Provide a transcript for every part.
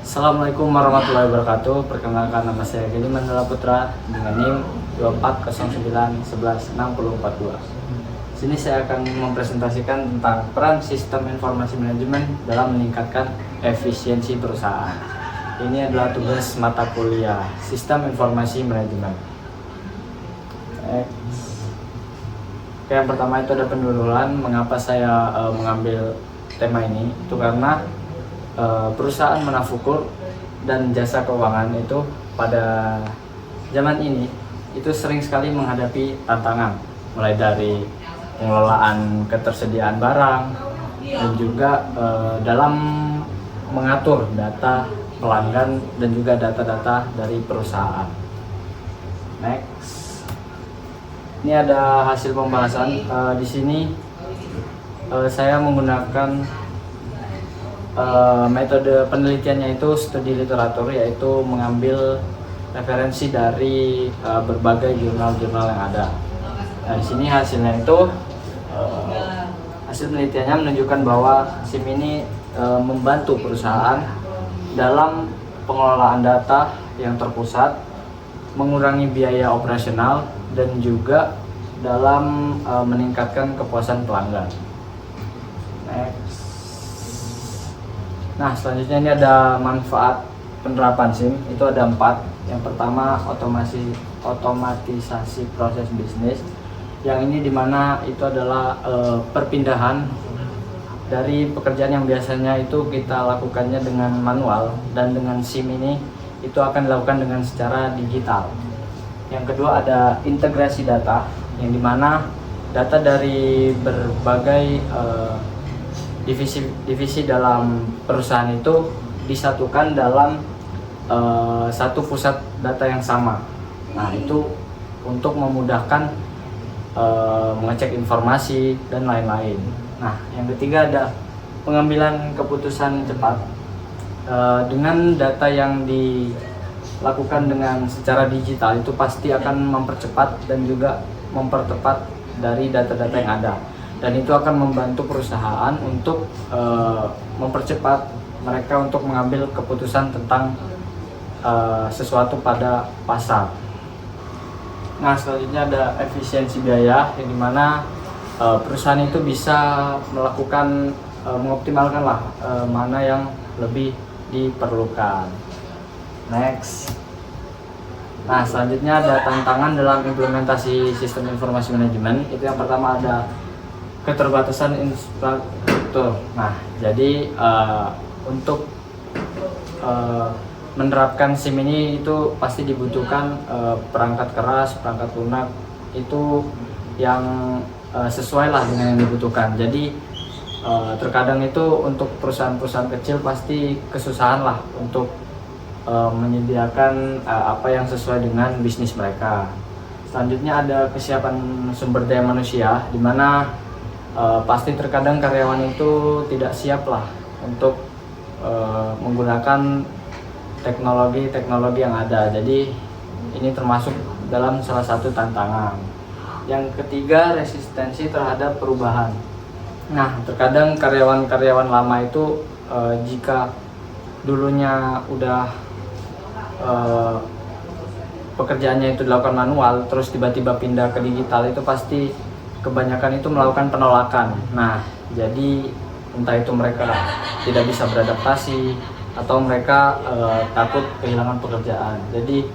Assalamualaikum warahmatullahi wabarakatuh. Perkenalkan, nama saya Geni Mandala Putra dengan NIM 2409116042. Sini saya akan mempresentasikan tentang peran sistem informasi manajemen dalam meningkatkan efisiensi perusahaan. Ini adalah tugas mata kuliah Sistem Informasi Manajemen. Oke, yang pertama itu ada pendahuluan. Mengapa saya mengambil tema ini? Itu karena perusahaan manufaktur dan jasa keuangan itu pada zaman ini itu sering sekali menghadapi tantangan, mulai dari pengelolaan ketersediaan barang dan juga dalam mengatur data pelanggan dan juga data-data dari perusahaan. Next, ini ada hasil pembahasan. Di sini saya menggunakan metode penelitiannya itu studi literatur, yaitu mengambil referensi dari berbagai jurnal-jurnal yang ada. Nah, di sini hasilnya itu hasil penelitiannya menunjukkan bahwa SIM ini membantu perusahaan dalam pengelolaan data yang terpusat, mengurangi biaya operasional, dan juga dalam meningkatkan kepuasan pelanggan. Next. Nah, selanjutnya ini ada manfaat penerapan SIM, itu ada 4. Yang pertama, otomatisasi proses bisnis. Yang ini dimana itu adalah perpindahan dari pekerjaan yang biasanya itu kita lakukannya dengan manual, dan dengan SIM ini itu akan dilakukan dengan secara digital. Yang kedua ada integrasi data, yang dimana data dari berbagai divisi dalam perusahaan itu disatukan dalam satu pusat data yang sama. Nah, itu untuk memudahkan mengecek informasi dan lain-lain. Nah, yang ketiga ada pengambilan keputusan cepat. Dengan data yang dilakukan dengan secara digital itu pasti akan mempercepat dan juga mempertepat dari data-data yang ada. Dan itu akan membantu perusahaan untuk mempercepat mereka untuk mengambil keputusan tentang sesuatu pada pasar. Nah, selanjutnya ada efisiensi biaya, yang dimana perusahaan itu bisa melakukan mengoptimalkan mana yang lebih diperlukan. Next. Nah, selanjutnya ada tantangan dalam implementasi sistem informasi manajemen. Itu yang pertama ada keterbatasan infrastruktur. Nah, jadi untuk menerapkan SIM ini itu pasti dibutuhkan perangkat keras, perangkat lunak itu yang sesuai lah dengan yang dibutuhkan. Jadi terkadang itu untuk perusahaan-perusahaan kecil pasti kesusahan lah untuk menyediakan apa yang sesuai dengan bisnis mereka. Selanjutnya ada kesiapan sumber daya manusia, di mana pasti terkadang karyawan itu tidak siap lah untuk menggunakan teknologi yang ada. Jadi ini termasuk dalam salah satu tantangan. Yang ketiga, resistensi terhadap perubahan. Nah, terkadang karyawan-karyawan lama itu jika dulunya udah pekerjaannya itu dilakukan manual, terus tiba-tiba pindah ke digital, itu pasti kebanyakan itu melakukan penolakan. Nah, jadi entah itu mereka tidak bisa beradaptasi atau mereka takut kehilangan pekerjaan. Jadi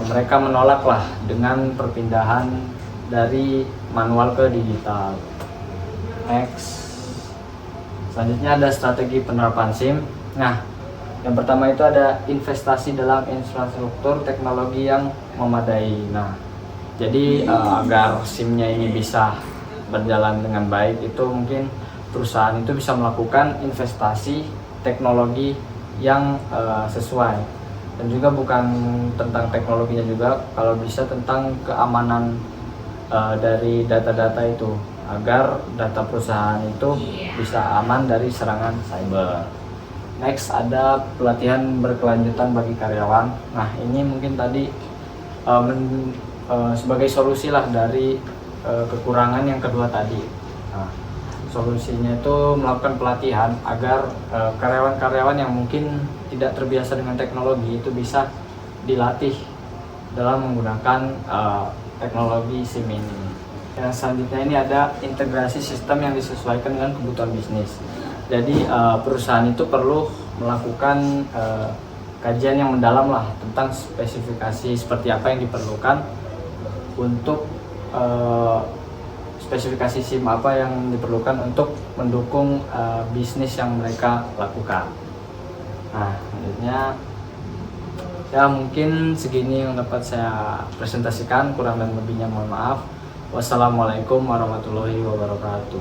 mereka menolak lah dengan perpindahan dari manual ke digital. Next. Selanjutnya ada strategi penerapan SIM. Nah, yang pertama itu ada investasi dalam infrastruktur teknologi yang memadai. Nah, jadi agar SIM-nya ini bisa berjalan dengan baik, itu mungkin perusahaan itu bisa melakukan investasi teknologi yang sesuai. Dan juga bukan tentang teknologinya juga, kalau bisa tentang keamanan dari data-data itu, agar data perusahaan itu bisa aman dari serangan cyber. Next, ada pelatihan berkelanjutan bagi karyawan. Nah, ini mungkin tadi sebagai solusi lah dari kekurangan yang kedua tadi. Nah, Solusinya itu melakukan pelatihan agar karyawan-karyawan yang mungkin tidak terbiasa dengan teknologi itu bisa dilatih dalam menggunakan teknologi SIM ini. Yang selanjutnya ini ada integrasi sistem yang disesuaikan dengan kebutuhan bisnis. Jadi perusahaan itu perlu melakukan kajian yang mendalam lah tentang spesifikasi seperti apa yang diperlukan untuk spesifikasi SIM apa yang diperlukan untuk mendukung bisnis yang mereka lakukan. Nah, selanjutnya ya mungkin segini yang dapat saya presentasikan, kurang dan lebihnya mohon maaf. Wassalamualaikum warahmatullahi wabarakatuh.